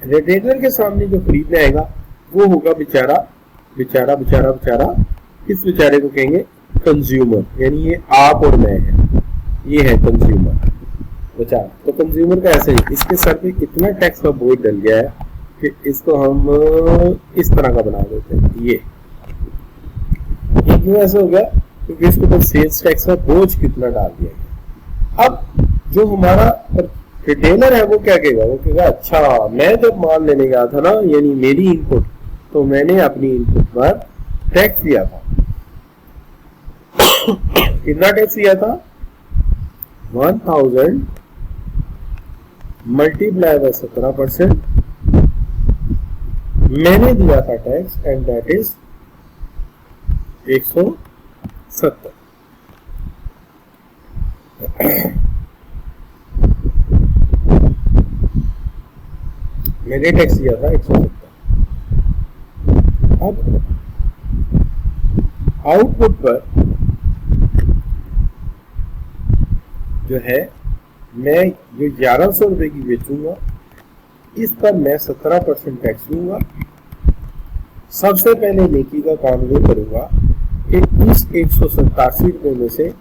A: रिटेलर के सामने जो खरीदने आएगा वो होगा बेचारा, किस बेचारे को कहेंगे? कंज्यूमर, यानी ये आप और मैं है, ये है कंज्यूमर बेचारा। तो कंज्यूमर का ऐसे ही इसके सर पे इतना टैक्स का बोझ डल गया है कि इसको हम इस तरह का बना देते हैं। ये क्यों ऐसा हो गया? क्योंकि इसके ऊपर सेल्स टैक्स का बोझ कितना डाल दिया गया। अब जो हमारा रिटेलर है वो क्या कहेगा? वो कहेगा अच्छा, मैं जब माल लेने गया था ना, यानी मेरी इनपुट, तो मैंने अपनी इनपुट पर टैक्स दिया था। कितना टैक्स दिया था? 1000 मल्टीप्लाई बाय 17%। मैंने दिया था टैक्स एंड दैट इज 170। मैंने टैक्स दिया था 170। अब आउटपुट पर जो है मैं जो 1100 रुपए की बेचूंगा, इस पर मैं 17% टैक्स लूंगा। सबसे पहले नेकी का काम ये करूंगा कि इस 187 रुपए में से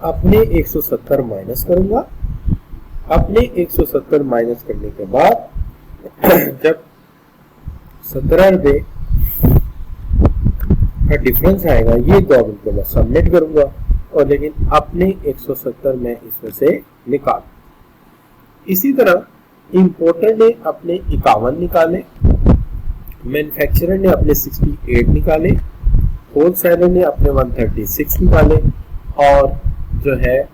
A: अपने 170 माइनस करूंगा। अपने 170 माइनस करने के बाद जब 17 रुपए का डिफरेंस आएगा ये गवर्नमेंट को मैं सबमिट करूंगा, और लेकिन अपने 170 मैं इसमें से निकाल। इसी तरह इंपोर्टर ने अपने 51 निकाले, मैन्युफैक्चरर ने अपने 68 निकाले, होलसेलर ने अपने 136 निकाले, और जो है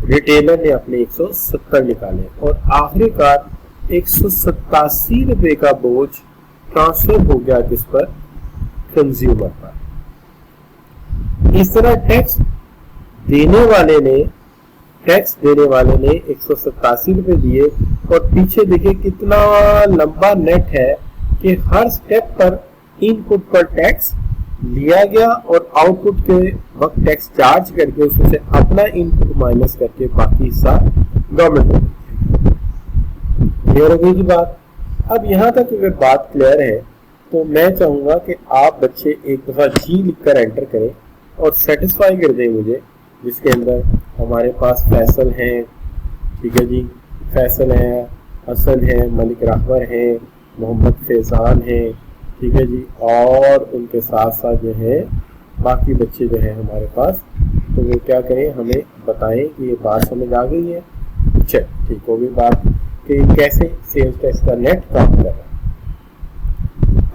A: रिटेलर ने अपने 170 निकाले, और आखिरकार 187 रुपए का बोझ ट्रांसफर हो गया किस पर? कंज्यूमर पर। इस तरह टैक्स देने वाले ने 187 रुपए दिए, और पीछे देखिए कितना लंबा नेट है कि हर स्टेप पर इनपुट पर टैक्स लिया गया और आउटपुट के वक्त टैक्स चार्ज करके उसमें से अपना इनपुट माइनस करके बाकी हिस्सा गवर्नमेंट को। क्लियर हो गई की बात? अब यहाँ तक अगर बात क्लियर है तो मैं चाहूंगा कि आप बच्चे एक दफा जी लिखकर एंटर करें और सेटिस्फाई कर दें मुझे, जिसके अंदर हमारे पास फैसल हैं, ठीक है जी, फैसल है, असल है, मलिक रहबर है, मोहम्मद फैजान है, ठीक है जी, और उनके साथ साथ जो है बाकी बच्चे जो है हमारे पास, तो वो क्या करें, हमें बताएं कि ये बात समझ आ गई है। चल ठीक हो गई बात कि कैसे सेल्स टैक्स का नेट काम कर रहा है।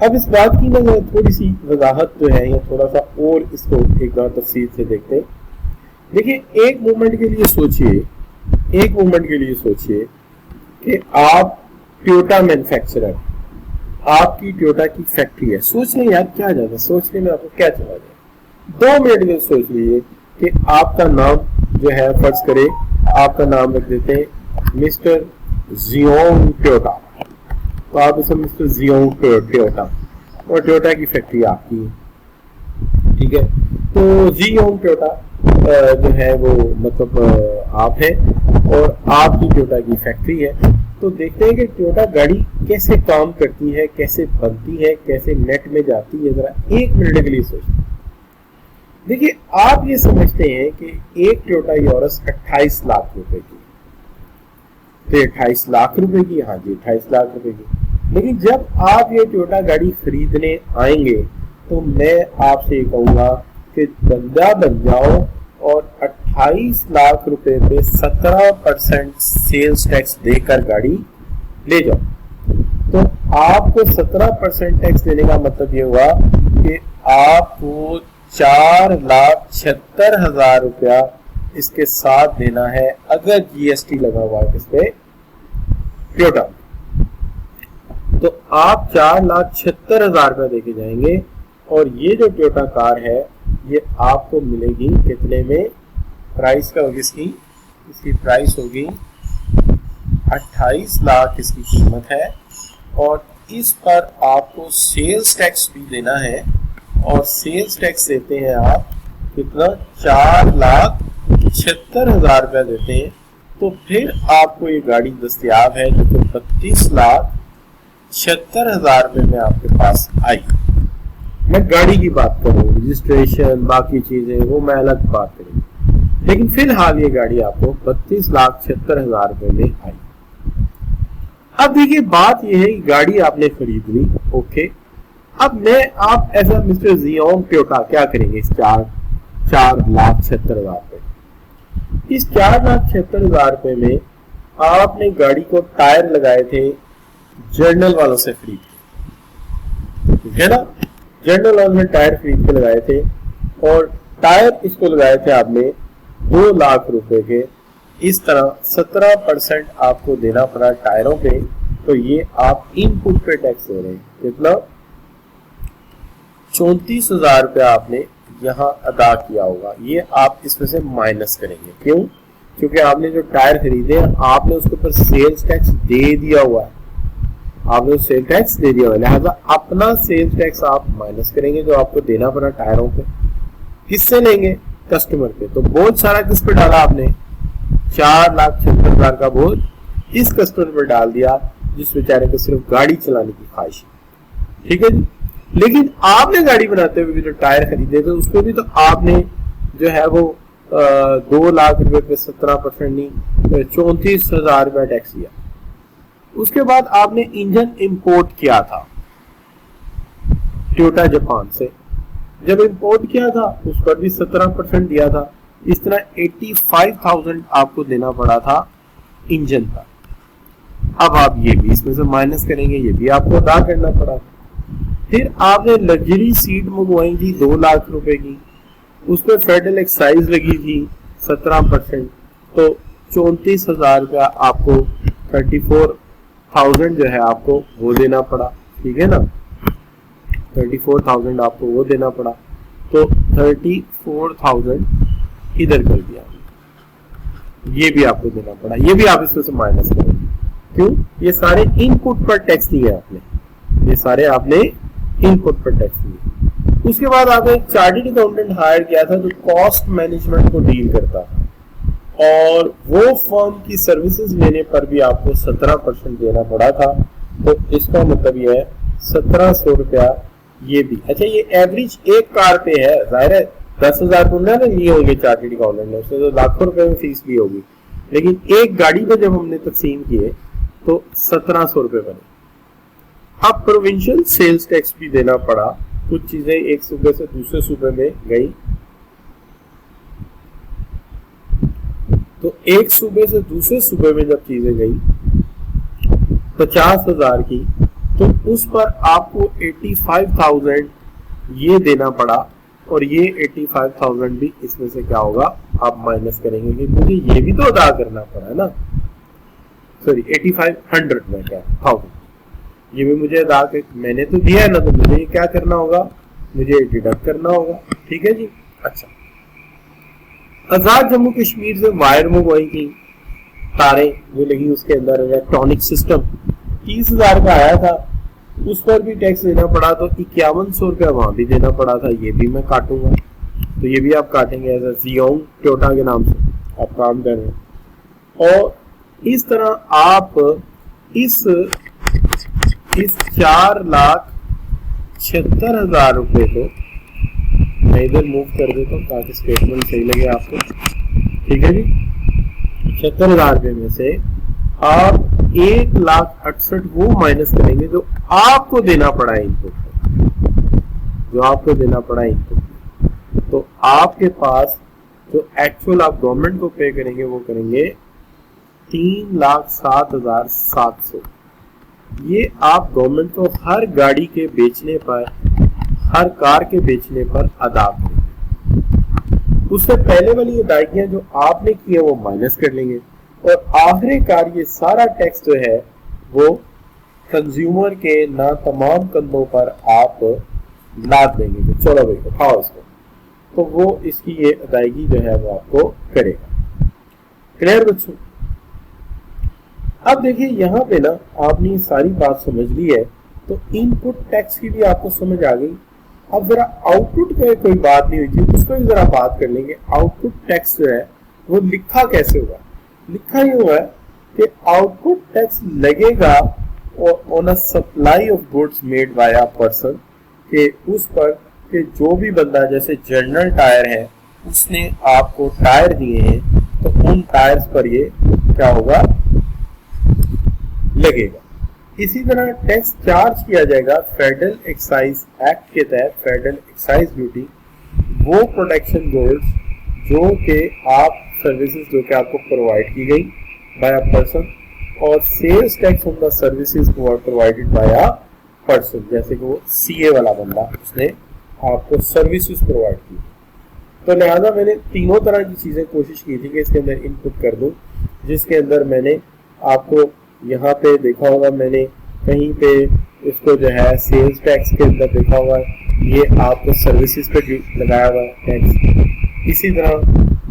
A: अब इस बात की ना थोड़ी सी वजाहत जो है या थोड़ा सा और इसको एक बार तफसील से देखते हैं। देखिए एक मोमेंट के लिए सोचिए कि आप टोयोटा मैन्युफैक्चरर, आपकी टोयोटा की फैक्ट्री है। सोच लें यार, क्या जाता है सोचने में, आपको क्या चला जाए। 2 मिनट में सोच लीजिए कि आपका नाम जो है, फर्ज करे आपका नाम रख देते हैं मिस्टर जियोंग टोयोटा, तो आप इसे मिस्टर जियोंग टोयोटा, और टोयोटा की फैक्ट्री आपकी है, ठीक है। तो जियोंग टोयोटा जो है वो मतलब आप है और आपकी टोयोटा की फैक्ट्री है। तो देखते हैं कि टोयोटा गाड़ी कैसे काम करती है, कैसे बनती है, कैसे नेट में जाती है। जरा 1 मिनट के लिए सोचते हैं। देखिए आप ये समझते हैं कि एक टोयोटा यारिस 28 लाख रुपए की, तो 28 लाख रुपए की, हाँ जी 28 लाख रुपए की। लेकिन जब आप ये टोयोटा गाड़ी खरीदने आएंगे तो मैं आपसे ये कहूंगा कि बंदा बन जाओ और 28 लाख रुपए पे 17% सेल्स टैक्स देकर गाड़ी ले जाओ। तो आपको 17% टैक्स देने का मतलब ये हुआ कि आपको 4,76,000 रुपया इसके साथ देना है, अगर जीएसटी लगा हुआ है इस पे टोयोटा। तो आप 4,76,000 रुपया देके जाएंगे, और ये जो टोयोटा कार है ये आपको मिलेगी कितने में? प्राइस का होगी इसकी प्राइस होगी 28 लाख इसकी कीमत है, और इस पर आपको सेल्स टैक्स भी देना है, और सेल्स टैक्स देते हैं आप कितना? 4,76,000 रुपया देते हैं। तो फिर आपको ये गाड़ी दस्तयाब है जो कि 32,76,000 रुपये में आपके पास आई। मैं गाड़ी की बात करूँ, रजिस्ट्रेशन बाकी चीजें वो मैं अलग बात करूँ, लेकिन फिलहाल ये गाड़ी आपको 32,76,000 रुपये में आई। अब देखिए बात ये है कि गाड़ी आपने खरीद ली, ओके। अब मैं आप ऐसा मिस्टर जियोंग टोयोटा क्या करेंगे इस 4,76,000 रुपये? इस 4,76,000 रुपये में आपने गाड़ी को टायर लगाए थे जर्नल वालों से खरीद के, ठीक है ना। जर्नल वालों ने टायर खरीद के लगाए थे, और टायर इसको लगाए थे आपने 2 लाख रुपए के। इस तरह 17% आपको देना पड़ा टायरों पे। तो ये आप इनपुट पे टैक्स दे रहे हैं, कितना? 34,000 रुपया आपने यहाँ अदा किया होगा। ये आप इसमें से माइनस करेंगे। क्यों? क्योंकि आपने जो टायर खरीदे आपने उसके ऊपर सेल्स टैक्स दे दिया हुआ है, आपने सेल टैक्स दे दिया हुआ है, लिहाजा अपना सेल्स टैक्स आप माइनस करेंगे जो आपको देना पड़ा टायरों पे। किससे लेंगे? कस्टमर पे। तो बोझ सारा किस पे डाला आपने? 4,76,000 का बोझ इस कस्टमर पर डाल दिया। जिस बेचारे को सिर्फ गाड़ी चलाने की ख्वाहिश है, ठीक है जी। लेकिन आपने गाड़ी बनाते हुए भी जो टायर खरीदे थे उस पर भी तो आपने जो है वो 2 लाख रुपए पे 17% नहीं 34,000 रुपया टैक्स दिया। उसके बाद आपने इंजन इंपोर्ट किया था टोयोटा जापान से, जब इंपोर्ट किया था उस पर भी 17% दिया था। इस तरह 85,000 आपको देना पड़ा था इंजन का। अब आप ये भी इसमें से माइनस करेंगे, ये भी आपको अदा करना पड़ा। फिर आपने लग्जरी सीट मंगवाई थी 2 लाख रुपए की, उस पर फेडरल एक्साइज लगी थी 17%, तो 34,000 रुपया आपको 34,000 जो है आपको वो देना पड़ा, ठीक है ना। 34,000 आपको वो देना पड़ा, तो 34,000 इधर कर दिया, ये भी आपको देना पड़ा, ये भी आप इसमें से माइनस करेंगे। क्यों? ये सारे इनपुट पर टैक्स दिए आपने, ये सारे आपने इनपुट पर टैक्स दिए। उसके बाद आपने एक चार्टर्ड अकाउंटेंट हायर किया था जो कॉस्ट मैनेजमेंट को डील करता था, और वो फर्म की सर्विसेज लेने पर भी आपको 17% देना पड़ा था। तो इसका मतलब ये है 1,700 रुपया ये भी। अच्छा, ये एवरेज एक कार पे है, जाहिर है 10,000 को ना लिए होंगे चार्टर्ड अकाउंटेंट ने, उससे तो लाखों रुपए में फीस भी होगी, लेकिन एक गाड़ी पे जब हमने तकसीम किए तो 1,700 रुपए बने। अब प्रोविंशियल सेल्स टैक्स भी देना पड़ा, कुछ चीजें एक सूबे से दूसरे सूबे में गई, तो एक सूबे से दूसरे सूबे में जब चीजें गई 50,000 की, तो उस पर आपको 85,000 ये देना पड़ा, और ये 85,000 भी इसमें से क्या होगा आप माइनस करेंगे, क्योंकि ये भी तो अदा करना पड़ा है ना। सॉरी 8500 में क्या 1000 ये भी मुझे अदा कर, मैंने तो दिया है ना, तो मुझे क्या करना होगा, मुझे डिडक्ट करना होगा, ठीक है जी। अच्छा, आजाद जम्मू कश्मीर से वायर मंगवाई थी, तारें जो लगी उसके अंदर इलेक्ट्रॉनिक सिस्टम 30,000 का आया था, उस पर भी टैक्स देना पड़ा, तो 5100 रुपया वहां भी देना पड़ा था, ये भी मैं काटूंगा, तो ये भी आप काटेंगे एज जियोंग टोयोटा के नाम से आप काम कर रहे हैं। और इस तरह आप इस 4,76,000 रुपए को मैं इधर मूव कर देता हूँ ताकि स्टेटमेंट सही लगे आपको, ठीक है जी। 76,000 रुपए में से आप 1,68,000 वो माइनस करेंगे जो आपको देना पड़ा इनपुट, जो आपको देना पड़ा इनपुट। तो आपके पास जो एक्चुअल आप गवर्नमेंट को पे करेंगे वो करेंगे 3,07,700। ये आप गवर्नमेंट को हर गाड़ी के बेचने पर, हर कार के बेचने पर अदा करेंगे। उससे पहले वाली अदायगियां जो आपने की है वो माइनस कर लेंगे, और आखिरकार ये सारा टैक्स जो है वो कंज्यूमर के ना तमाम कंधों पर आप लाद देंगे कि चलो भाई उठाओ इसको, तो वो इसकी ये अदायगी जो है वो आपको करेगा। क्लियर बच्चों? अब देखिए यहाँ पे ना आपने सारी बात समझ ली है, तो इनपुट टैक्स की भी आपको समझ आ गई। अब जरा आउटपुट पे कोई बात नहीं हुई थी, उसको भी जरा बात कर लेंगे। आउटपुट टैक्स जो है वो लिखा कैसे हुआ? लिखा ही हुआ है कि आउटपुट टैक्स लगेगा on a supply of goods made by a person, के उस पर कि जो भी बंदा, जैसे जनरल टायर है, उसने आपको टायर दिए हैं, तो उन टायर्स पर ये क्या होगा, लगेगा। इसी तरह टैक्स चार्ज किया जाएगा फेडरल एक्साइज एक्ट के तहत, फेडरल एक्साइज ड्यूटी, वो प्रोटेक्शन गुड्स जो कि आप सर्विसेज जो कि आपको प्रोवाइड की गई बाय अ पर्सन, और sales tax on the services provided by a person, जैसे कि वो सीए वाला बंदा, उसने आपको सर्विसेज प्रोवाइड की। तो लिहाजा मैंने तीनों तरह की चीजें कोशिश की थी कि इसके अंदर इनपुट कर दूं, जिसके अंदर मैंने आपको यहाँ पे देखा होगा, मैंने कहीं पे इसको जो है सेल्स टैक्स के अंदर देखा हुआ है, ये आपको सर्विसेज पे लगाया हुआ है टैक्स। इसी तरह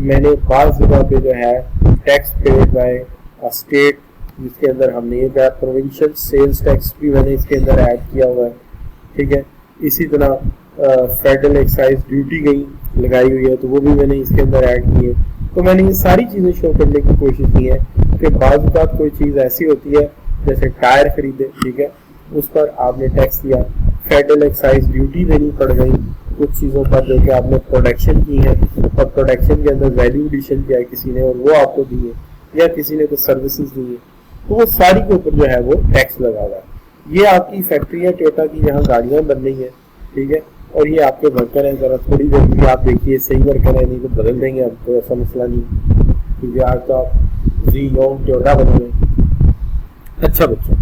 A: मैंने बाज़ जगह पे जो है टैक्स पेड बाय स्टेट, जिसके अंदर हमने ये कहा प्रोविंशियल सेल्स टैक्स भी मैंने इसके अंदर ऐड किया हुआ है, ठीक है। इसी तरह फेडरल एक्साइज ड्यूटी गई लगाई हुई है, तो वो भी मैंने इसके अंदर ऐड की है। तो मैंने ये सारी चीज़ें शो करने की कोशिश की है कि बाज़ बात कोई चीज़ ऐसी होती है जैसे टायर खरीदे, ठीक है, उस पर आपने टैक्स दिया, फेडरल एक्साइज ड्यूटी देनी पड़ गई कुछ चीज़ों पर जो कि आपने प्रोडक्शन की है और प्रोडक्शन के अंदर वैल्यू एडिशन किया है किसी ने और वो आपको दी है, या किसी ने कुछ सर्विसेज दी है, तो वो सारी के ऊपर जो है वो टैक्स लगा हुआ है। ये आपकी फैक्ट्री है टोयोटा की जहाँ गाड़ियाँ बन रही हैं, ठीक है, और ये आपके वर्कर हैं, जरा थोड़ी देर के लिए आप देखिए सही वर्कर है, नहीं तो बदल देंगे, अब कोई ऐसा मसला नहीं, क्योंकि आज तो आप जी योंग टोयोटा बन रहे। अच्छा बच्चों,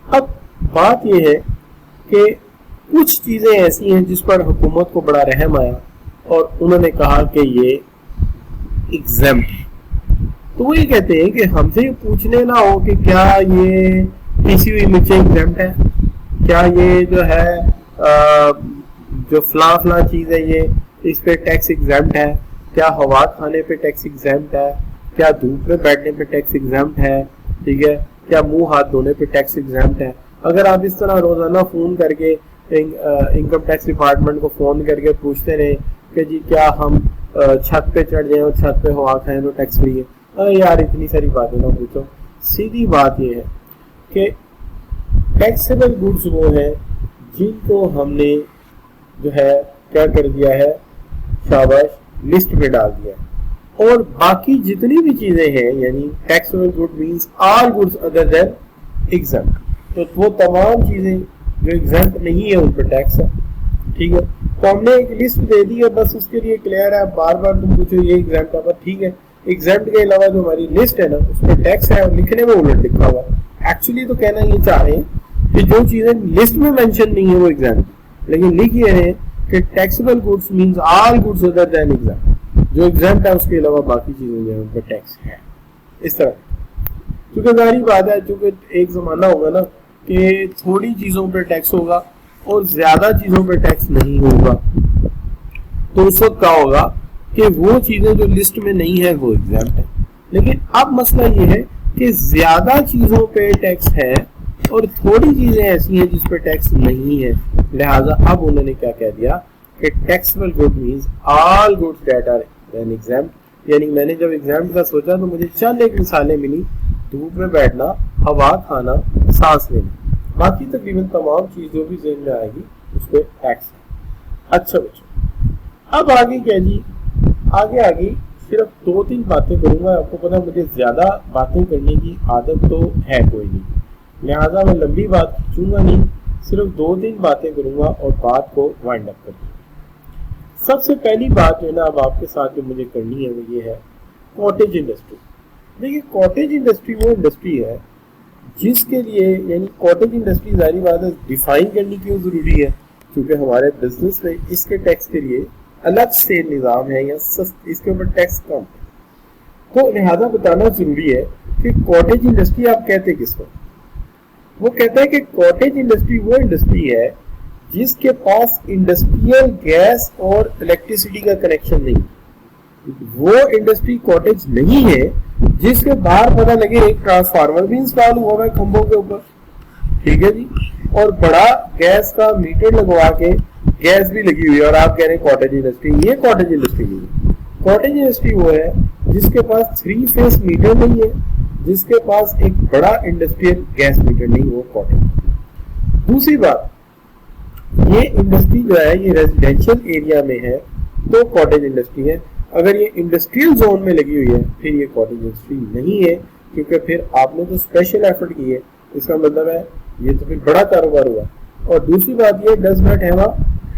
A: अब बात ये है कि कुछ चीजें ऐसी हैं जिस पर हुकूमत को बड़ा रहम आया और उन्होंने कहा कि ये एग्जाम्प्ट है। तो वो ये कहते हैं कि हमसे ये पूछने ना हो कि क्या ये पीसी हुई मिर्चें एग्जाम्प्ट है, क्या ये जो है जो फला चीज है ये इस पे टैक्स एग्जाम्प्ट है, क्या हवा खाने पे टैक्स एग्जाम्प्ट है, क्या धूप में बैठने पे टैक्स एग्जाम्प्ट है, ठीक है, क्या मुंह हाथ धोने पे टैक्स एग्जाम्प्ट है। अगर आप इस तरह रोजाना फोन करके इनकम टैक्स डिपार्टमेंट को फोन करके पूछते रहे कि जी क्या हम छत पे चढ़ जाए और छत पे हवा खाएं तो टैक्स फ्री है, अरे यार इतनी सारी बातें ना पूछो। सीधी बात यह है कि टैक्सेबल गुड्स वो है जिनको हमने जो है क्या कर दिया है, शाबाश, लिस्ट में डाल दिया है, और बाकी जितनी भी चीजें हैं यानी taxable good means all goods other than exempt, तो वो तमाम चीजें जो एग्जम्प्ट नहीं है उन पर टैक्स है, ठीक है। तो हमने एक लिस्ट दे दी है, बस उसके लिए क्लियर है, बार बार तुम पूछो ये एग्जम्प्ट है, ठीक है। एग्जम्प्ट के अलावा जो हमारी लिस्ट है ना उस पर टैक्स है और लिखने में उलट लिखा हुआ है। एक्चुअली तो कहना ये चाह रहे हैं कि जो चीजें लिस्ट में मेंशन नहीं है वो एग्जम्प्ट, लेकिन लिख ये रहे कि taxable goods means all goods other than exempt, जो एग्जम्प्ट है उसके अलावा बाकी चीजें जो है उन पर टैक्स है। इस तरह क्योंकि जारी बात है, चूंकि एक जमाना होगा ना कि थोड़ी चीजों पर टैक्स होगा और ज्यादा चीजों पर टैक्स नहीं होगा, तो उस वक्त क्या होगा कि वो चीजें जो लिस्ट में नहीं है वो एग्जम्प्ट है। लेकिन अब मसला ये है कि ज्यादा चीजों पे टैक्स है और थोड़ी चीजें ऐसी हैं जिस पे टैक्स नहीं है, लिहाजा अब उन्होंने क्या कह दिया कि taxable good means all goods that are then exempt. यानी मैंने जब एग्जम्प्ट का सोचा तो मुझे चंद एक मिसालें मिली, धूप में बैठना, हवा खाना, सांस लेना, बाकी तकरीबन तमाम चीज जो भी ज़हन में आएगी उस पर टैक्स है। अच्छा बच्चों, अब आगे क्या जी, आगे सिर्फ 2-3 बातें करूंगा। आपको पता मुझे ज्यादा बातें करने की आदत तो है कोई नहीं, लिहाजा मैं लंबी बात खींचूंगा नहीं, सिर्फ 2-3 बातें करूंगा और बात को वाइंड अप कर दूंगा। सबसे पहली बात जो है ना अब आपके साथ जो मुझे करनी है वो ये है कॉटेज इंडस्ट्री। देखिए कॉटेज इंडस्ट्री वो इंडस्ट्री है जिसके लिए, यानी कॉटेज इंडस्ट्री जारी बात है डिफाइन करनी क्यों जरूरी है, क्योंकि हमारे बिजनेस में इसके टैक्स के लिए अलग से निज़ाम है या इसके ऊपर टैक्स कम है, तो लिहाजा बताना जरूरी है कि कॉटेज इंडस्ट्री आप कहते किसको। वो कहता है कि कॉटेज इंडस्ट्री वो इंडस्ट्री है जिसके पास इंडस्ट्रियल गैस और इलेक्ट्रिसिटी का कनेक्शन नहीं, वो इंडस्ट्री कॉटेज नहीं है जिसके बाहर पता लगे एक ट्रांसफार्मर भी इंस्टॉल हुआ है खंभों के ऊपर, ठीक है जी, और बड़ा गैस का मीटर लगवा के गैस भी लगी हुई है और आप कह रहे हैं कॉटेज इंडस्ट्री। ये कॉटेज इंडस्ट्री नहीं है। कॉटेज इंडस्ट्री वो है जिसके पास 3 फेस मीटर नहीं है, जिसके पास एक बड़ा इंडस्ट्रियल गैस मीटर नहीं, वो कॉटेज। दूसरी बात, ये इंडस्ट्री जो है ये रेजिडेंशियल एरिया में है तो कॉटेज इंडस्ट्री है। अगर ये इंडस्ट्रियल जोन में लगी हुई है फिर ये कॉटेज इंडस्ट्री नहीं है, क्योंकि फिर आपने तो स्पेशल एफर्ट की है, इसका मतलब है ये तो फिर बड़ा कारोबार हुआ। और दूसरी बात ये does not have a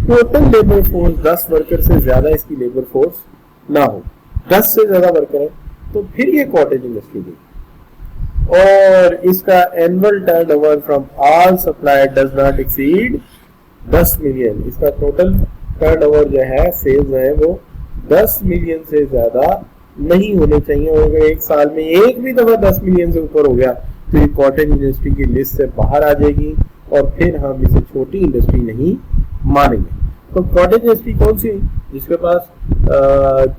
A: total labour force, 10 worker से ज्यादा इसकी लेबर फोर्स ना हो, 10 से ज्यादा वर्कर है तो फिर ये कॉटेज इंडस्ट्री नहीं। और इसका annual turnover from all supply does not exceed 10 million. इसका टोटल टर्नओवर जो है सेल्स है वो 10 मिलियन से ज्यादा नहीं होने चाहिए, और अगर एक साल में एक भी दफा 10 मिलियन से ऊपर हो गया तो ये कॉटेज इंडस्ट्री की लिस्ट से बाहर आ जाएगी और फिर हम इसे छोटी इंडस्ट्री नहीं मानेंगे। तो कॉटेज इंडस्ट्री कौन सी, जिसके पास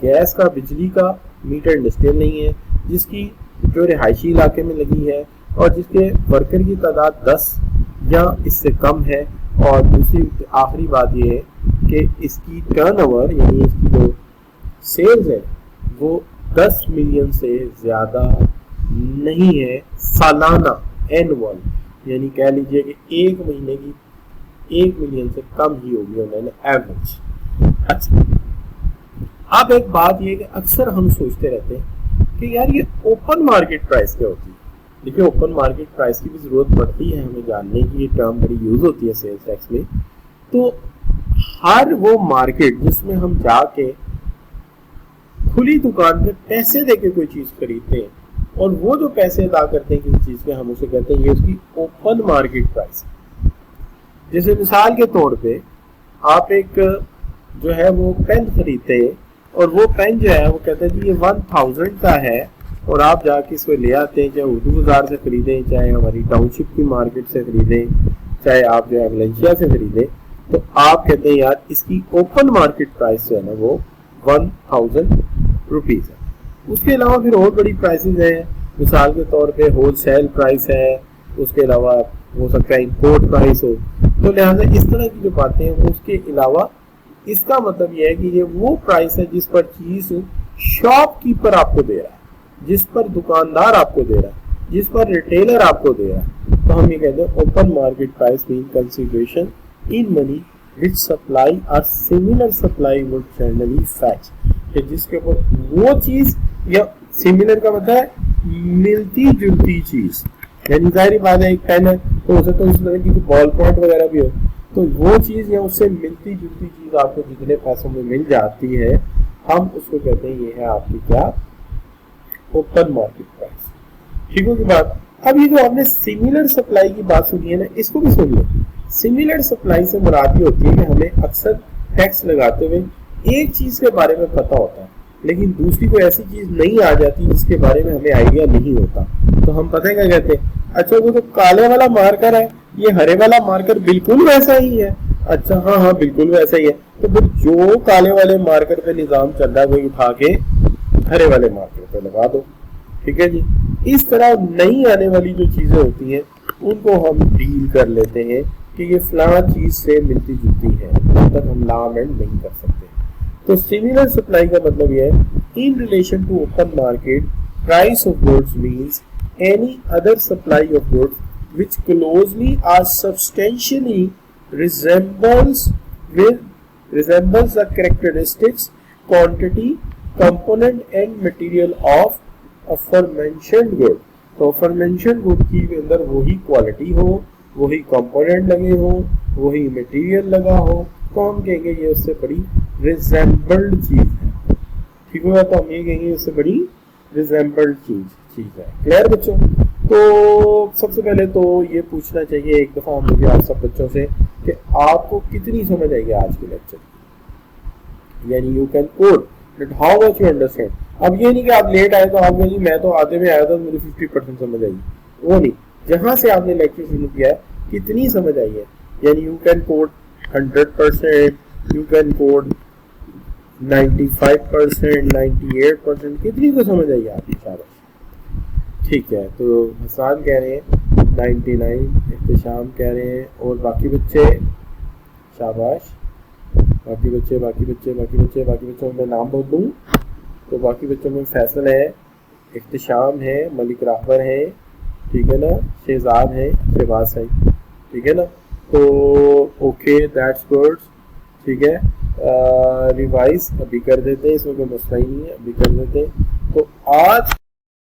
A: गैस का बिजली का मीटर इंडस्ट्रियल नहीं है, जिसकी जो रिहायशी इलाके में लगी है और जिसके वर्कर की तादाद 10 या इससे कम है। और दूसरी आखिरी बात यह है कि इसकी टर्नओवर यानी इसकी जो सेल्स है वो 10 मिलियन से ज्यादा नहीं है सालाना, N1, यानी कह लीजिए कि एक महीने की 1 मिलियन से कम ही होगी उन्होंने एवरेज। अच्छा, अब एक बात ये कि अक्सर हम सोचते रहते हैं कि यार ये ओपन मार्केट प्राइस क्या होती है। देखिए, ओपन मार्केट प्राइस की भी जरूरत पड़ती है हमें जानने की, ये टर्म बड़ी यूज होती है सेल्स टैक्स में। तो हर वो मार्केट जिसमें हम जाके खुली दुकान पे पैसे देके कोई चीज खरीदते हैं और वो जो पैसे अदा करते हैं किसी चीज के, हम उसे कहते हैं ये उसकी ओपन मार्केट प्राइस। जैसे मिसाल के तौर पे आप एक जो है वो पेन खरीदते हैं और वो पेन जो है वो कहते हैं जी ये 1000 का है, और आप जाके इसको ले आते हैं, चाहे उर्दू बाजार से खरीदें, चाहे हमारी टाउनशिप की मार्केट से खरीदें, चाहे आप जो है वलेंशिया से खरीदें, तो आप कहते हैं यार इसकी ओपन मार्केट प्राइस जो है ना वो 1000 रुपीज है। उसके अलावा फिर और बड़ी प्राइसेस हैं, मिसाल के तौर पे होलसेल प्राइस है, उसके अलावा हो सकता है इंपोर्ट प्राइस हो। तो लिहाजा इस तरह की जो बातें हैं वो उसके अलावा, इसका मतलब यह है कि ये वो प्राइस है जिस पर चीज शॉपकीपर आपको दे रहा है, जिस पर दुकानदार आपको दे रहा है, जिस पर रिटेलर आपको दे रहा है। तो हम ये कहते हैं open market price mean consideration in money which supply or similar supply would generally fetch, जिसके ऊपर वो चीज, या सिमिलर का मतलब है मिलती जुलती चीज, यानी जाहिर बात है एक पेन है तो हो सकता है उस तरह की बॉल पॉइंट वगैरह भी हो, तो वो चीज या उससे मिलती जुलती चीज आपको जितने पैसों में मिल जाती है, हम उसको कहते हैं ये है आपकी क्या, ओपन मार्केट प्राइस। ठीक होगी बात। अब ये जो आपने सिमिलर सप्लाई की बात सुनी है ना, इसको भी सुन लो। सिमिलर सप्लाई से मुराद ये होती है कि हमें अक्सर टैक्स लगाते हुए एक चीज के बारे में पता होता है, लेकिन दूसरी कोई ऐसी चीज नहीं आ जाती जिसके बारे में हमें आइडिया नहीं होता। तो हम पता है क्या कहते हैं, अच्छा वो जो काले वाला मार्कर है ये हरे वाला मार्कर बिल्कुल वैसा ही है। अच्छा हाँ हाँ बिल्कुल वैसा ही है, तो फिर जो काले वाले मार्कर पे निजाम चल रहा है वो उठा के हरे वाले मार्कर पे लगा दो। ठीक है जी। इस तरह नई आने वाली जो चीजें होती हैं उनको हम डील कर लेते हैं कि ये फलां चीज से मिलती जुलती है, तब तक हम ला अमेंड नहीं कर सकते। तो सिमिलर सप्लाई का मतलब यह है in relation to open market price of goods means any other supply of goods which closely or substantially resembles the characteristics, quantity, component and material of aforementioned good। तो aforementioned good की अंदर वही quality हो, वही component लगे हो, वही material लगा हो, तो हम कहेंगे ये उससे बड़ी रिजेंबल्ड चीज है। ठीक होगा, तो हम ये कहेंगे उससे बड़ी रिजेंबल्ड चीज है। क्लियर बच्चों? तो सबसे पहले तो ये पूछना चाहिए एक दफा हम मुझे आप सब बच्चों से कि आपको कितनी समझ आएगी आज के लेक्चर की, यानी you can code but how much you understand. अब ये नहीं कि आप लेट आए तो आप कहेंगे मैं तो आधे में आया था मुझे 50% समझ आई, वो नहीं। जहां से आपने लेक्चर शुरू किया है कितनी समझ आई है, यानी you can code 100%, you can code 95%, 98%, कितनी को समझ आई आपकी? शाबाश। ठीक है, तो हसान कह रहे हैं 99, इख्तिशाम कह रहे हैं, और बाकी बच्चे शाबाश, बाकी बच्चों में नाम बोल दूँ तो बाकी बच्चों में फैसल है, इख्तिशाम है, मलिक राहबर है, ठीक है ना, शहजाद है, शहबाज है, ठीक है ना। तो ओके दैट्स गुड। ठीक है, रिवाइज अभी कर देते हैं, इसमें कोई मसला ही नहीं है, अभी कर देते हैं। तो आज